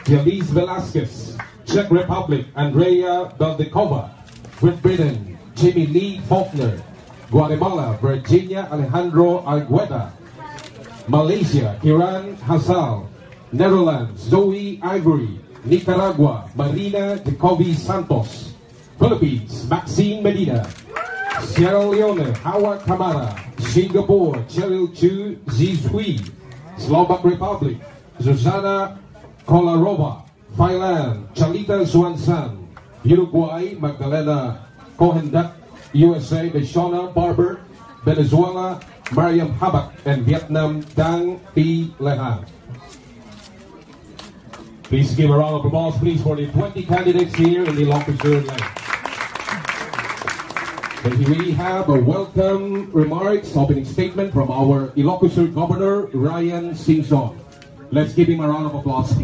Feliz Velasquez. Czech Republic, Andrea Beldikova. Great Britain, Jimmy Lee Faulkner. Guatemala, Virginia Alejandro Argueta. Malaysia, Kiran Hassal. Netherlands, Zoe Ivory. Nicaragua, Marina Jacobi Santos. Philippines, Maxine Medina. Sierra Leone, Howard Kamara. Singapore, Cheryl Chu Zizhui. Slovak Republic, Zuzana Kolarova. Thailand, Chalita Swanson. Uruguay, Magdalena Cohendat. USA, Beshona Barber. Venezuela, Mariam Habak. And Vietnam, Dang P. Lehan. Please give a round of applause, please, for the 20 candidates here in the Ilocos Lane. We have a welcome remarks, opening statement from our Ilocos Governor, Ryan Singson. Let's give him a round of applause, please.